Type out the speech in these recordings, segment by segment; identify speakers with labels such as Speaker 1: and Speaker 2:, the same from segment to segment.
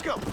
Speaker 1: Let's go.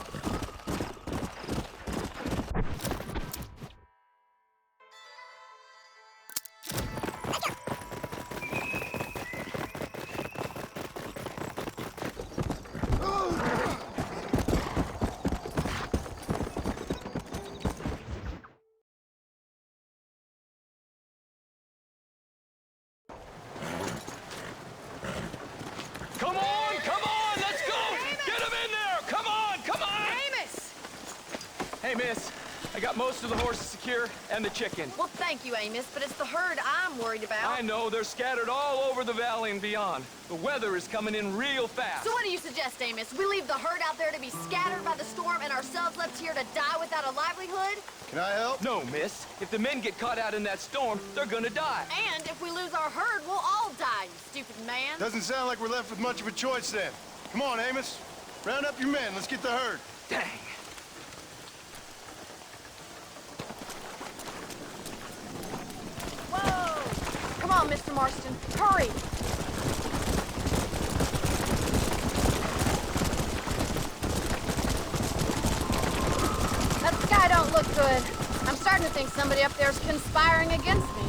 Speaker 2: Hey, miss. I got most of the horses secure and the chicken.
Speaker 3: Well, thank you, Amos, but it's the herd I'm worried about.
Speaker 2: I know. They're scattered all over the valley and beyond. The weather is coming in real fast.
Speaker 3: So what do you suggest, Amos? We leave the herd out there to be scattered by the storm and ourselves left here to die without a livelihood?
Speaker 1: Can I help?
Speaker 2: No, miss. If the men get caught out in that storm, they're gonna die.
Speaker 3: And if we lose our herd, we'll all die, you stupid man.
Speaker 1: Doesn't sound like we're left with much of a choice then. Come on, Amos. Round up your men. Let's get the herd.
Speaker 2: Dang.
Speaker 3: Whoa! Come on, Mr. Marston. Hurry! That sky don't look good. I'm starting to think somebody up there's conspiring against me.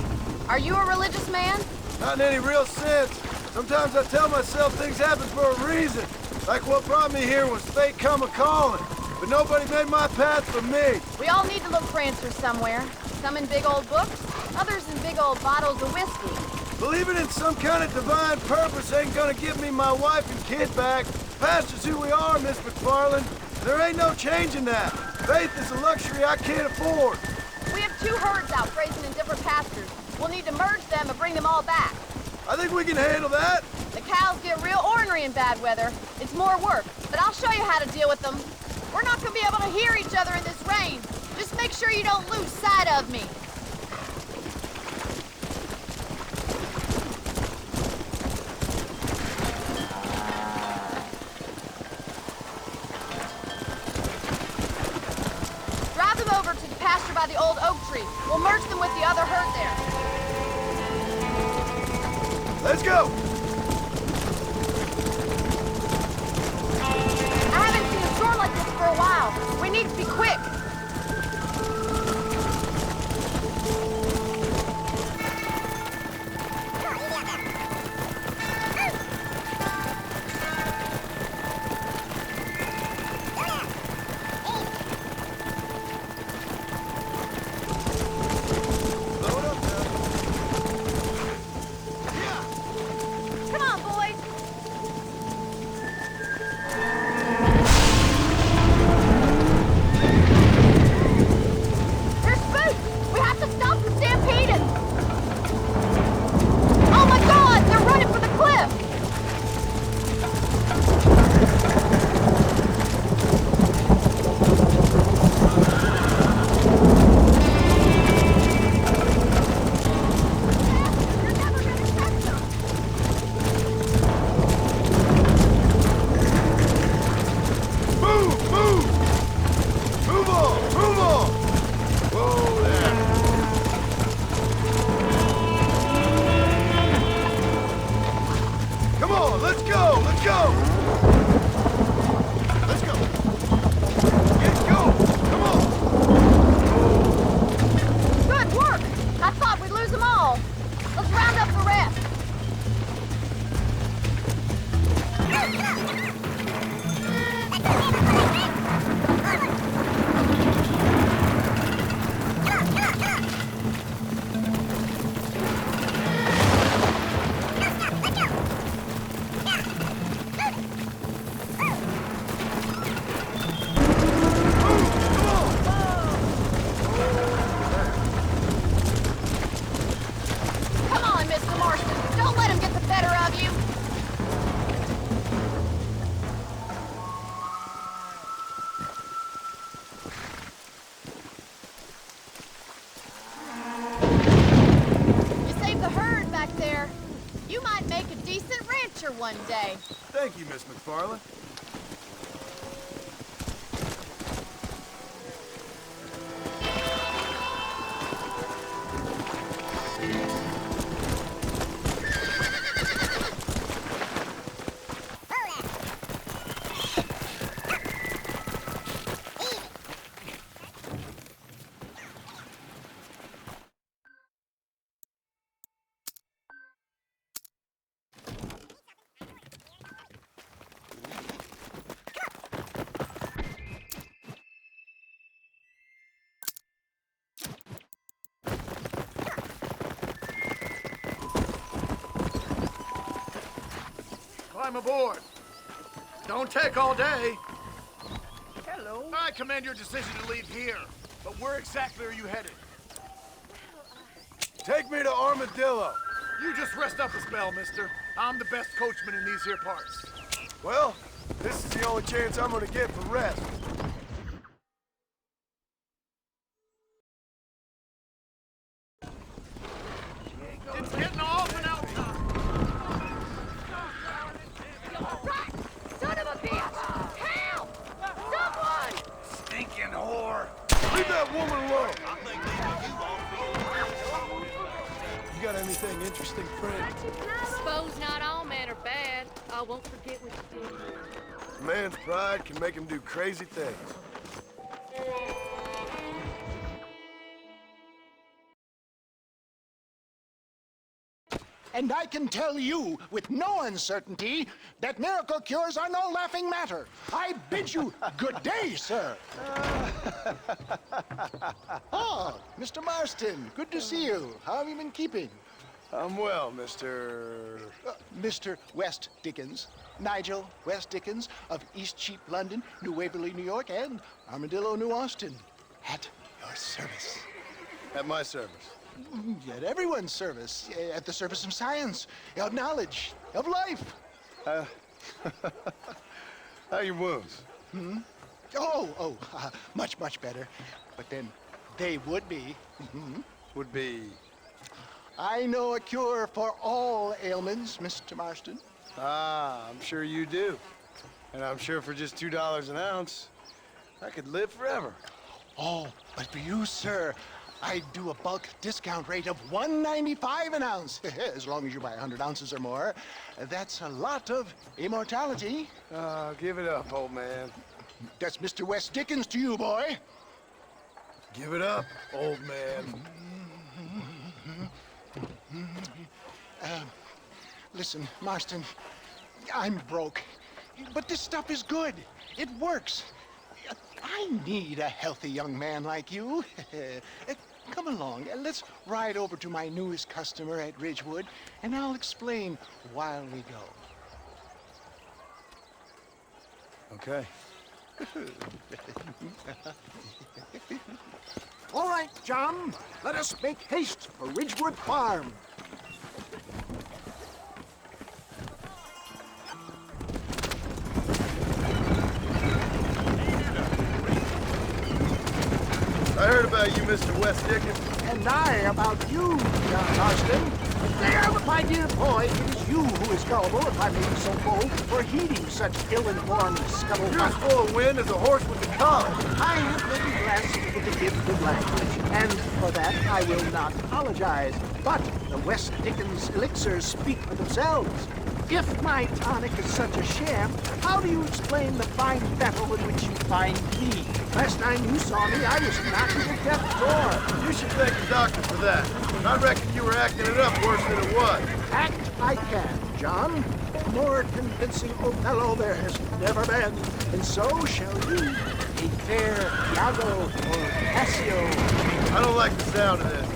Speaker 3: Are you a religious man?
Speaker 4: Not in any real sense. Sometimes I tell myself things happen for a reason. Like what brought me here was fate come a-calling. But nobody made my path for me.
Speaker 3: We all need to look for answers somewhere. Some in big old books, others in big old bottles of whiskey.
Speaker 4: Believing in some kind of divine purpose ain't gonna give me my wife and kid back. Past is who we are, Miss McFarland. There ain't no changing that. Faith is a luxury I can't afford.
Speaker 3: We have 2 herds out grazing in different pastures. We'll need to merge them and bring them all back.
Speaker 4: I think we can handle that.
Speaker 3: The cows get real ornery in bad weather. It's more work, but I'll show you how to deal with them. We're not gonna be able to hear each other in this rain. Just make sure you don't lose sight of me. Drive them over to the pasture by the old oak tree. We'll merge them with the other herd there.
Speaker 4: Let's go.
Speaker 3: I haven't seen a storm like this for a while. We need to be quick. Come on, boys. There's spook! We have to stop the stampeding! Oh my God! They're running for the cliff! You're never gonna catch them!
Speaker 4: Move! Move! Move on! Move on! Whoa there! Come on, let's go! Let's go!
Speaker 1: Let's go.
Speaker 4: Let's go! Come on!
Speaker 3: Good work! I thought we'd lose them all. Let's round up the rest. Come on, Mr. Marston. Don't let him get the better of you. You saved the herd back there. You might make a decent rancher one day.
Speaker 4: Thank you, Miss McFarland. climb aboard. Don't take all day.
Speaker 2: Hello.
Speaker 4: I commend your decision to leave here. But where exactly are you headed? Take me to Armadillo. You just rest up a spell, mister. I'm the best coachman in these here parts. Well, this is the only chance I'm gonna get for rest. It's getting off and out time.
Speaker 3: Right! Son of a bitch! Help! Someone!
Speaker 4: Stinking whore. Leave that woman alone. You got anything interesting, friend?
Speaker 3: Suppose not all men are bad. I won't forget what you did.
Speaker 4: A man's pride can make him do crazy things.
Speaker 5: And I can tell you with no uncertainty that miracle cures are no laughing matter. I bid you good day, sir. Oh, Mr. Marston, good to see you. How have you been keeping?
Speaker 4: I'm well, Mr.
Speaker 5: Mr. West Dickens, Nigel West Dickens of East Cheap, London, New Waverly, New York, and Armadillo, New Austin. At your service.
Speaker 4: At my service.
Speaker 5: At everyone's service. At the service of science, of knowledge, of life.
Speaker 4: How are your wounds?
Speaker 5: Much, much better. But then they would be.
Speaker 4: Would be...
Speaker 5: I know a cure for all ailments, Mr. Marston.
Speaker 4: Ah, I'm sure you do. And I'm sure for just $2 an ounce, I could live forever.
Speaker 5: Oh, but for you, sir, I do a bulk discount rate of $1.95 an ounce. As long as you buy 100 ounces or more. That's a lot of immortality.
Speaker 4: Give it up, old man.
Speaker 5: That's Mr. West Dickens to you, boy.
Speaker 4: Give it up, old man.
Speaker 5: Listen, Marston, I'm broke. But this stuff is good. It works. I need a healthy young man like you. Come along, let's ride over to my newest customer at Ridgewood, and I'll explain while we go.
Speaker 4: Okay.
Speaker 5: All right, John, let us make haste for Ridgewood Farm.
Speaker 4: I heard about you, Mr. West Dickens.
Speaker 5: And I about you, John Marston. There, my dear boy, it is you who is gullible, if I may be so bold, for heeding such ill-informed
Speaker 4: You're
Speaker 5: scuttlebutt.
Speaker 4: as full of wind as a horse with the collar.
Speaker 5: I have been blessed with the gift of language, and for that I will not apologize. But the West Dickens elixirs speak for themselves. If my tonic is such a sham, how do you explain the fine fettle in which you find me? Last time you saw me, I was knocking at death's door.
Speaker 4: You should thank the doctor for that. I reckon you were acting it up worse than it was.
Speaker 5: Act I can, John. A more convincing Othello there has never been. And so shall you, a fair Iago or Cassio.
Speaker 4: I don't like the sound of this.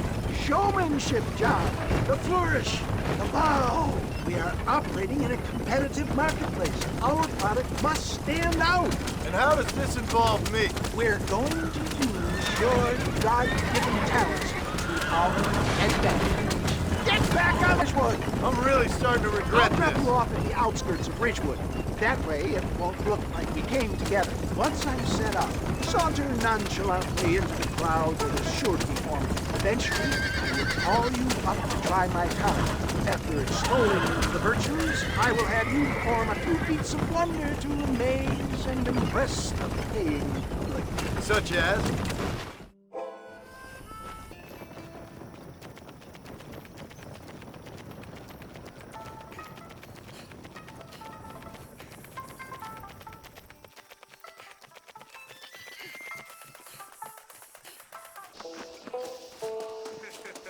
Speaker 5: Showmanship, John. The flourish, the bow. We are operating in a competitive marketplace. Our product must stand out.
Speaker 4: And how does this involve me?
Speaker 5: We're going to use your God-given talents to our advantage. Get back on Ridgewood!
Speaker 4: I'm really starting to regret
Speaker 5: I'll drop
Speaker 4: this.
Speaker 5: you off at the outskirts of Ridgewood. That way, it won't look like we came together. Once I'm set up, saunter nonchalantly into the crowd with a sure to be formed. Eventually, I will call you up to try my talent. After extolling the virtues, I will have you perform a few feats of wonder to amaze and impress the paying public.
Speaker 4: Such as?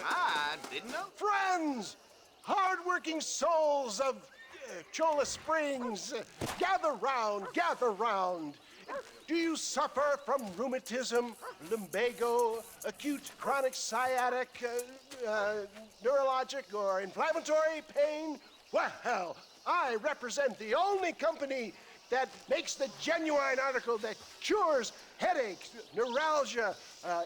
Speaker 6: I didn't know.
Speaker 5: Friends, hard-working souls of Cholla Springs, gather round, gather round. Do you suffer from rheumatism, lumbago, acute chronic sciatic, neurologic or inflammatory pain,
Speaker 7: Well, I represent the only company that makes the genuine article that cures headaches, neuralgia,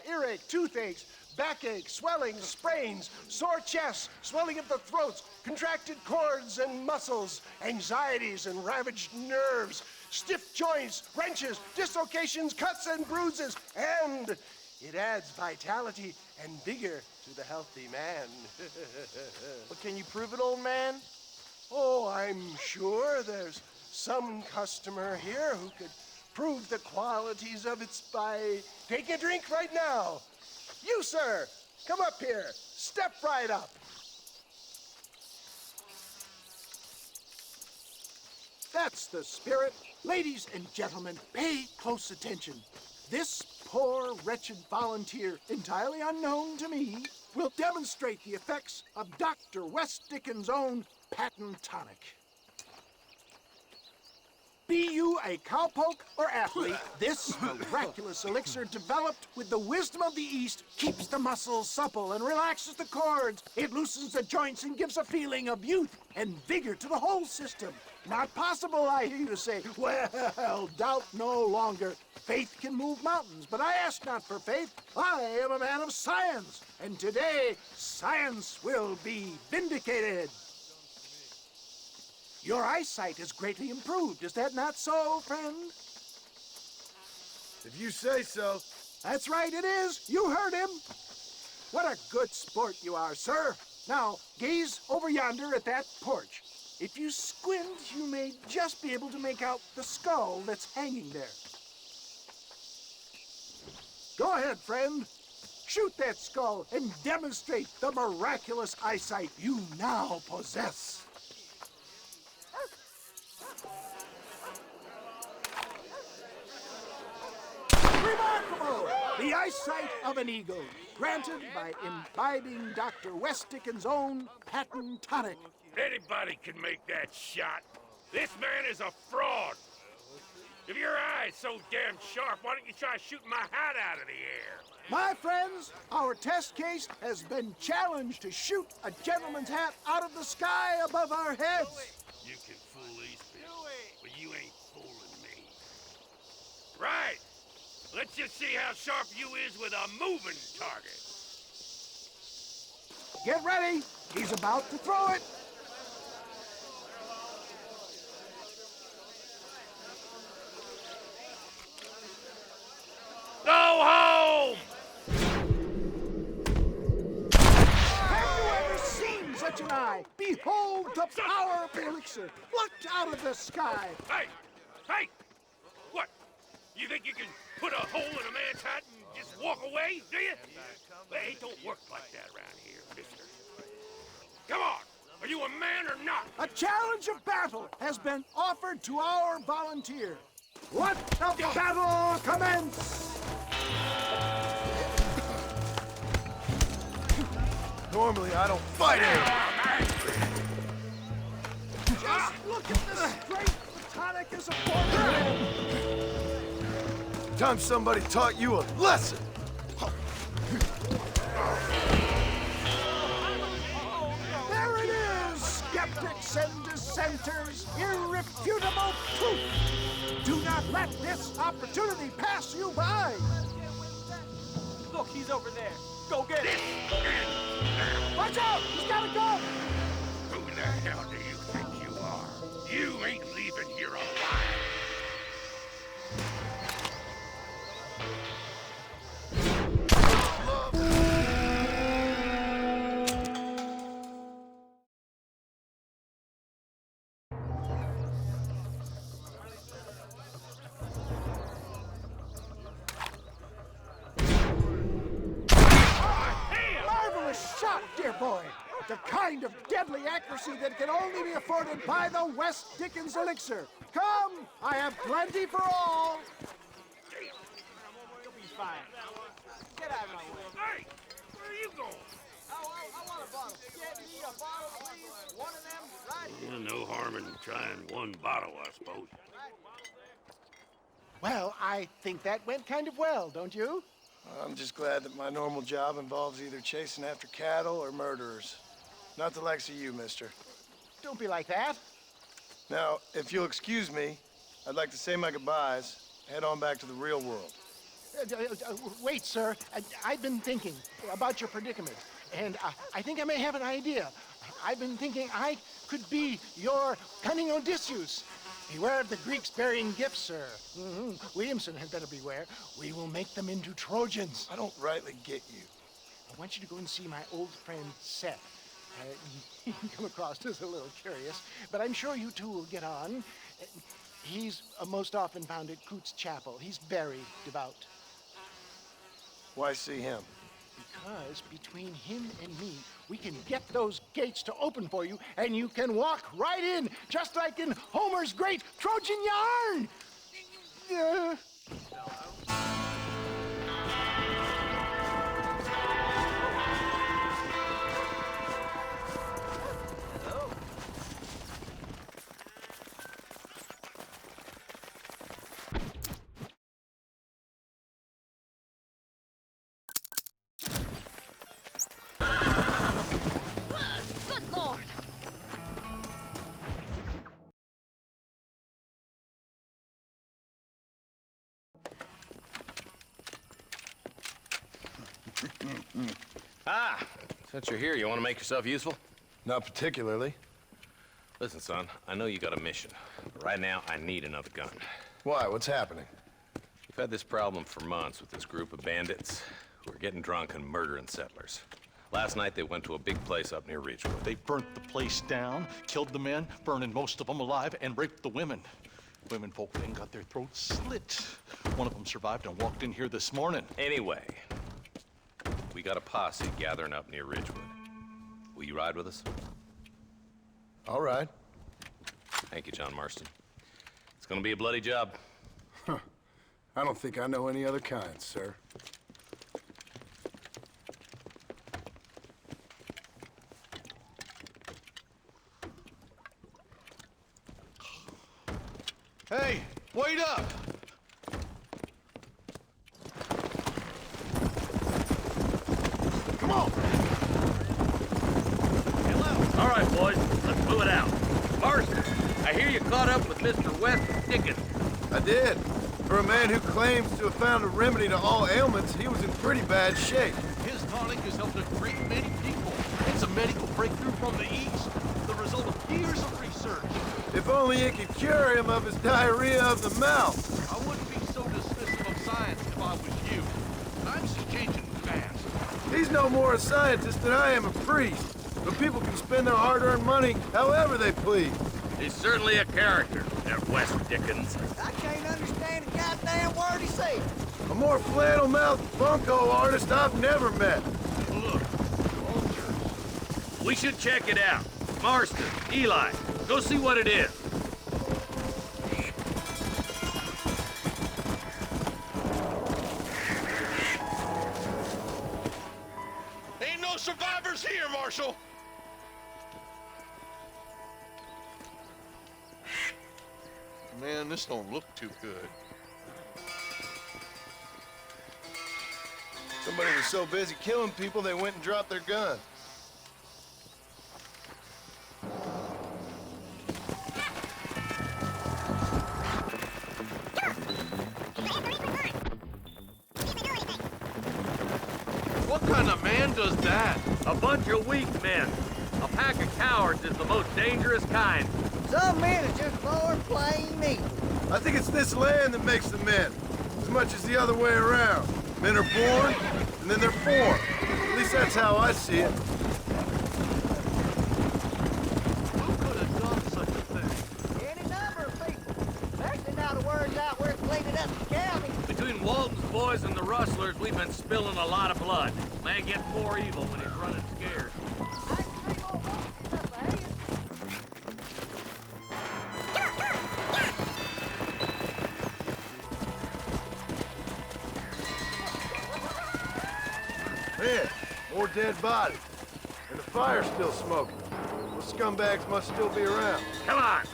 Speaker 7: earache, toothaches, backache, swelling, sprains, sore chests, swelling of the throats, contracted cords and muscles, anxieties and ravaged nerves, stiff joints, wrenches, dislocations, cuts and bruises, and it adds vitality and vigor to the healthy man.
Speaker 6: But can you prove it, old man?
Speaker 7: Oh, I'm sure there's some customer here who could prove the qualities of it by taking a drink right now. You, sir, come up here. Step right up.
Speaker 5: That's the spirit. Ladies and gentlemen, pay close attention. This poor, wretched volunteer, entirely unknown to me, will demonstrate the effects of Dr. West Dickens' own patent tonic. Be you a cowpoke or athlete, this miraculous elixir developed with the wisdom of the East keeps the muscles supple and relaxes the cords. It loosens the joints and gives a feeling of youth and vigor to the whole system. Not possible, I hear you say. Well, doubt no longer. Faith can move mountains, but I ask not for faith. I am a man of science, and today science will be vindicated. Your eyesight is greatly improved. Is that not so, friend?
Speaker 4: If you say so.
Speaker 5: That's right, it is. You heard him. What a good sport you are, sir. Now, gaze over yonder at that porch. If you squint, you may just be able to make out the skull that's hanging there. Go ahead, friend. Shoot that skull and demonstrate the miraculous eyesight you now possess. Remarkable! The eyesight of an eagle, granted by imbibing Dr. West Dickens' own patent tonic.
Speaker 8: Anybody can make that shot. This man is a fraud. If your eye's so damn sharp, why don't you try shooting my hat out of the air?
Speaker 5: My friends, our test case has been challenged to shoot a gentleman's hat out of the sky above our heads.
Speaker 8: You can fool these people, but you ain't fooling me. Right. Let's just see how sharp you is with a moving target.
Speaker 5: Get ready. He's about to throw it.
Speaker 8: Go home!
Speaker 5: Have you ever seen such an eye? Behold the power of the elixir plucked out of the sky.
Speaker 8: Hey! Hey! What? You think you can put a hole in a man's hat and just walk away, do you? Hey, it don't work like that around here, mister. Come on! Are you a man or not?
Speaker 5: A challenge of battle has been offered to our volunteer. Let the battle commence!
Speaker 4: Normally, I don't fight him.
Speaker 5: Just look at the strength the tonic is affording.
Speaker 4: Time somebody taught you a lesson.
Speaker 5: There it is, skeptics and dissenters, irrefutable proof. Do not let this opportunity pass you by.
Speaker 2: Look, he's over there. Go get him.
Speaker 5: Watch out, he's got a gun.
Speaker 8: Who the hell do you think you are? You ain't leaving here alive.
Speaker 5: Marvelous shot, dear boy. The kind of deadly accuracy that can only be afforded by the West Dickens elixir. Come, I have plenty for all.
Speaker 2: You'll be fine. Get out of my way.
Speaker 8: Hey! Where are you going?
Speaker 2: I want a bottle. Get me a bottle, please. One of them, right here.
Speaker 8: No harm in trying one bottle, I suppose.
Speaker 7: Well, I think that went kind of well, don't you?
Speaker 4: I'm just glad that my normal job involves either chasing after cattle or murderers. Not the likes of you, mister.
Speaker 7: don't be like that.
Speaker 1: Now, if you'll excuse me, I'd like to say my goodbyes, head on back to the real world.
Speaker 7: Wait, sir. I've been thinking about your predicament, and I think I may have an idea. I've been thinking I could be your cunning Odysseus. Beware of the Greeks burying gifts, sir. Williamson had better beware. We will make them into Trojans.
Speaker 1: I don't rightly get you.
Speaker 7: I want you to go and see my old friend Seth. He can come across as a little curious, but I'm sure you two will get on. He's most often found at Coots Chapel. He's very devout.
Speaker 1: Why see him?
Speaker 7: Because between him and me, we can get those gates to open for you, and you can walk right in, just like in Homer's great Trojan yarn!
Speaker 3: Good Lord!
Speaker 9: Ah, since you're here, you want to make yourself useful?
Speaker 1: Not particularly.
Speaker 9: Listen, son, I know you got a mission, but right now I need another gun.
Speaker 1: Why? What's happening?
Speaker 9: We've had this problem for months with this group of bandits who are getting drunk and murdering settlers. Last night they went to a big place up near Ridgewood.
Speaker 10: They burnt the place down, killed the men, burning most of them alive, and raped the women. Women folk then got their throats slit. One of them survived and walked in here this morning.
Speaker 9: Anyway, we got a posse gathering up near Ridgewood. Will you ride with us?
Speaker 1: All right.
Speaker 9: Thank you, John Marston. It's gonna be a bloody job.
Speaker 1: I don't think I know any other kind, sir. Hey, wait up! Come on!
Speaker 8: All right, boys, let's move it out. Marston, I hear you caught up with Mr. West Dickens.
Speaker 1: I did. For a man who claims to have found a remedy to all ailments, he was in pretty bad shape.
Speaker 10: His tonic has helped a great many people. It's a medical breakthrough from the East, the result of years of research.
Speaker 1: If only it could cure him of his diarrhea of the mouth.
Speaker 10: I wouldn't be so dismissive of science if I was you. Times is changing fast.
Speaker 1: He's no more a scientist than I am a priest. But people can spend their hard-earned money however they please.
Speaker 8: He's certainly a character, that West Dickens.
Speaker 6: I can't understand a goddamn word he said.
Speaker 1: A more flannel-mouthed bunco artist I've never met.
Speaker 8: Look, vultures. We should check it out. Marston, Eli, go see what it is.
Speaker 1: Ain't no survivors here, Marshal!
Speaker 10: Man, this don't look too good.
Speaker 1: Somebody was so busy killing people, they went and dropped their gun.
Speaker 10: What kind of man does that?
Speaker 8: A bunch of weak men. A pack of cowards is the most dangerous kind.
Speaker 6: Some men are just born plain evil.
Speaker 1: I think it's this land that makes the men, as much as the other way around. Men are born, and then they're formed. At least that's how I see it.
Speaker 10: Who could have done such a thing?
Speaker 6: Any number of people. Especially now the word's out we're cleaning up the county.
Speaker 8: Between Walton's boys and the rustlers, we've been spilling a lot of blood. Man gets more evil when he's running scared.
Speaker 6: I can see more Walton's up ahead.
Speaker 1: Man, more dead bodies. And the fire's still smoking. Those scumbags must still be around.
Speaker 8: Come on!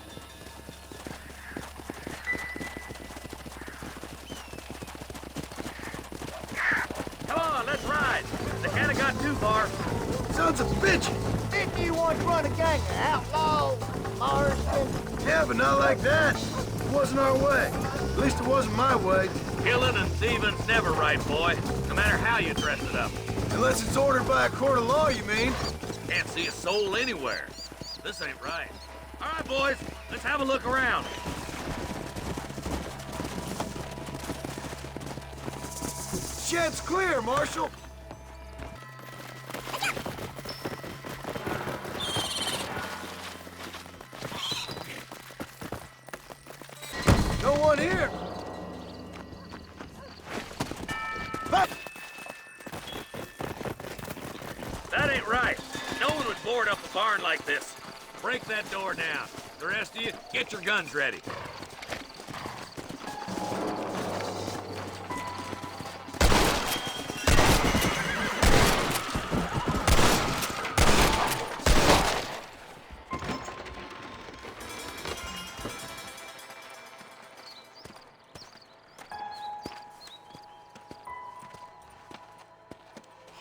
Speaker 8: Come on, let's ride! They kinda got too far.
Speaker 1: Sons of bitches!
Speaker 6: Didn't you once run a gang of outlaws, Marston?
Speaker 4: Yeah, but not like that. It wasn't our way. At least it wasn't my way.
Speaker 8: Killing and thieving's never right, boy. No matter how you dress it up.
Speaker 4: Unless it's ordered by a court of law, you mean?
Speaker 8: Can't see a soul anywhere. This ain't right. All right, boys, let's have a look around.
Speaker 4: Shed's clear, Marshal. No one here.
Speaker 8: That ain't right. No one would board up a barn like this. Break that door down. The rest of you, get your guns ready.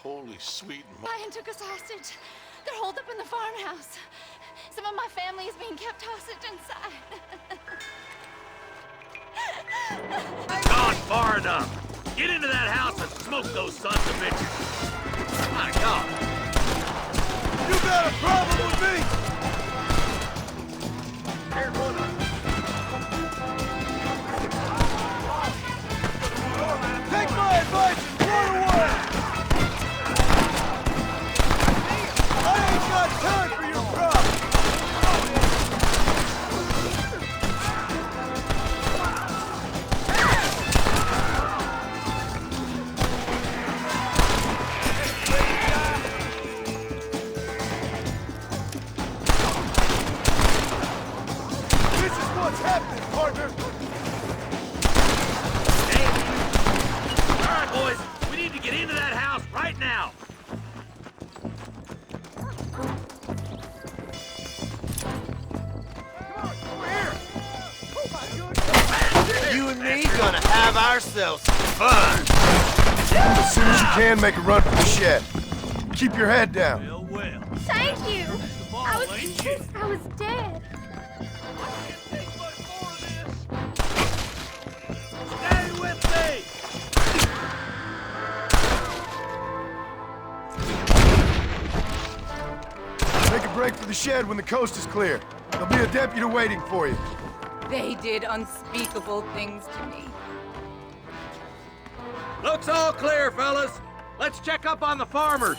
Speaker 10: Holy sweet
Speaker 3: Ryan took us hostage. They're holed up in the farmhouse. Some of my family is being kept hostage inside.
Speaker 8: Gone far enough. Get into that house and smoke those sons of bitches. My God.
Speaker 4: You got a problem with me?
Speaker 8: Here's one of them.
Speaker 4: Take my advice and run away! I ain't got time for your problems! This is what's happening, partner!
Speaker 8: All right, boys, we need to get into that house right now.
Speaker 1: You and me gonna have ourselves some fun.
Speaker 4: As soon as you can, make a run for the shed. Keep your head down.
Speaker 8: Well, well.
Speaker 3: Thank you. I was
Speaker 8: ain't you?
Speaker 3: convinced I was dead.
Speaker 8: Stay with me!
Speaker 4: Make a break for the shed when the coast is clear. There'll be a deputy waiting for you.
Speaker 11: They did unspeakable things to me.
Speaker 8: Looks all clear, fellas. Let's check up on the farmers.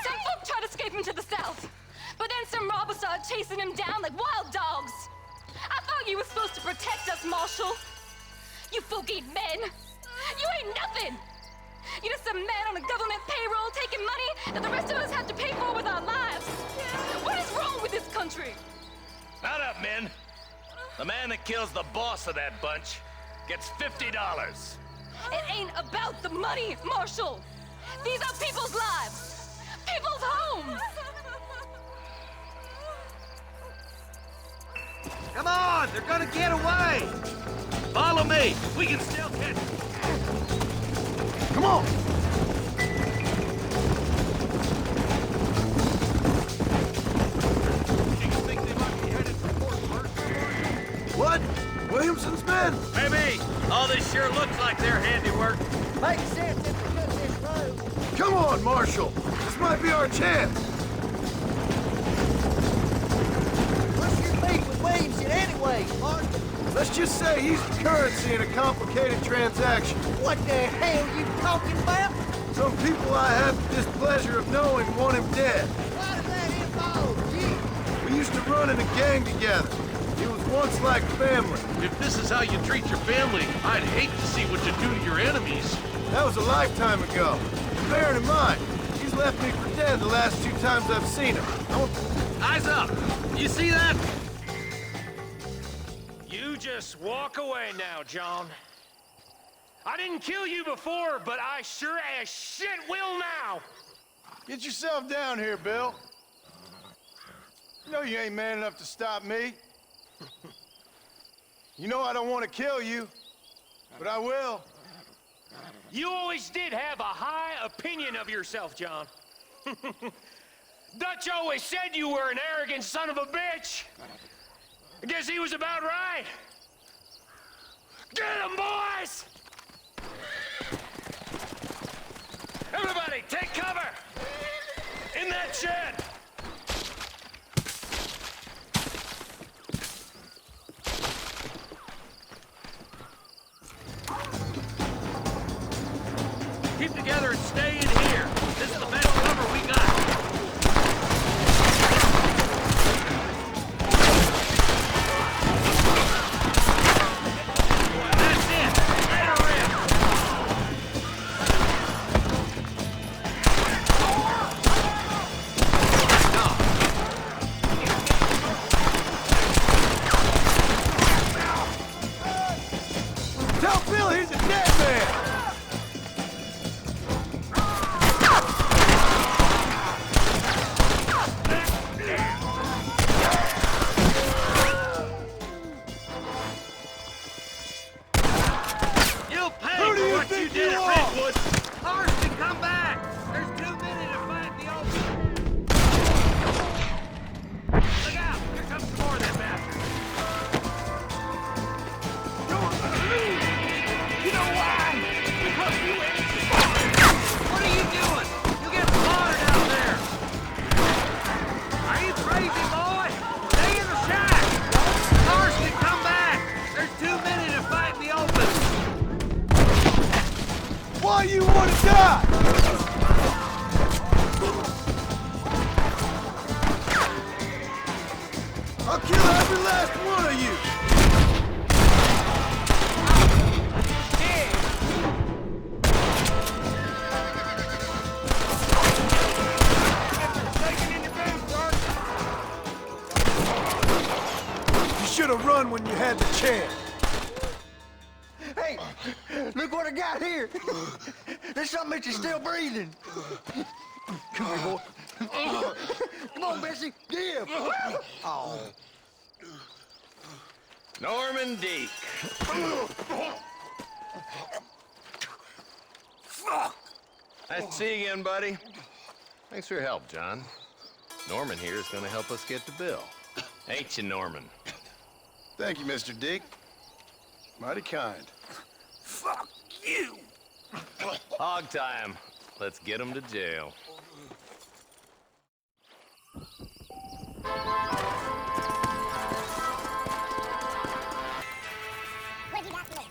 Speaker 3: Some folk tried to escape him to the south, but then some robbers started chasing him down like wild dogs. I thought you were supposed to protect us, Marshal. You folk ain't men. You ain't nothing. You're just some man on a government payroll taking money that the rest of us have to pay for with our lives. What is wrong with this country?
Speaker 9: Not up, men. The man that kills the boss of that bunch gets $50.
Speaker 3: It ain't about the money, Marshal. These are people's lives, people's homes.
Speaker 8: Come on, they're gonna get away. Follow me. We can still catch them.
Speaker 4: Come on! What? Williamson's men?
Speaker 8: Maybe. All this sure looks like their handiwork.
Speaker 6: Makes sense if we took this road.
Speaker 4: Come on, Marshal! This might be our chance!
Speaker 6: What's your beef with Williamson anyway, Marston?
Speaker 4: Let's just say he's the currency in a complicated transaction.
Speaker 6: What the hell you talking about?
Speaker 4: Some people I have the displeasure of knowing want him dead.
Speaker 6: Why does that involve you?
Speaker 4: We used to run in a gang together. It was once like family.
Speaker 10: If this is how you treat your family, I'd hate to see what you do to your enemies.
Speaker 4: That was a lifetime ago. Bearing in mind, he's left me for dead the last 2 times I've seen him.
Speaker 8: Eyes up. You see that? You just Just walk away now, John. I didn't kill you before, but I sure as shit will now.
Speaker 4: Get yourself down here, Bill. You know you ain't man enough to stop me. You know I don't want to kill you, but I will.
Speaker 8: You always did have a high opinion of yourself, John. Dutch always said you were an arrogant son of a bitch. I guess he was about right. Get him, boys! Everybody, take cover! In that shed! Keep together and stay in here. This is the best cover we got. That's it. Let her in.
Speaker 4: Tell Bill he's a dead man!
Speaker 8: You'll pay for what you did at Redwood. Marston, come back. There's too many to fight the open. Look out. Here comes some more of them bastards. You know why? Because you ain't smart. What are you doing? You get slaughtered out there. Are you crazy, boy? Stay in the shack. Marston, come back. There's too many to fight in the open.
Speaker 4: Why you want to die? I'll kill every last one of you! You should have run when you had the chance.
Speaker 6: Hey, look what I got here. There's something that you're still breathing. Come here, boy. Come on, Bessie. Give. Oh.
Speaker 9: Norman Deek. Nice to see you again, buddy. Thanks for your help, John. Norman here is going to help us get to Bill. Ain't you, Norman?
Speaker 4: Thank you, Mr. Dick. Mighty kind.
Speaker 8: Fuck you!
Speaker 9: Hog time. Let's get him to jail.
Speaker 12: What you got there?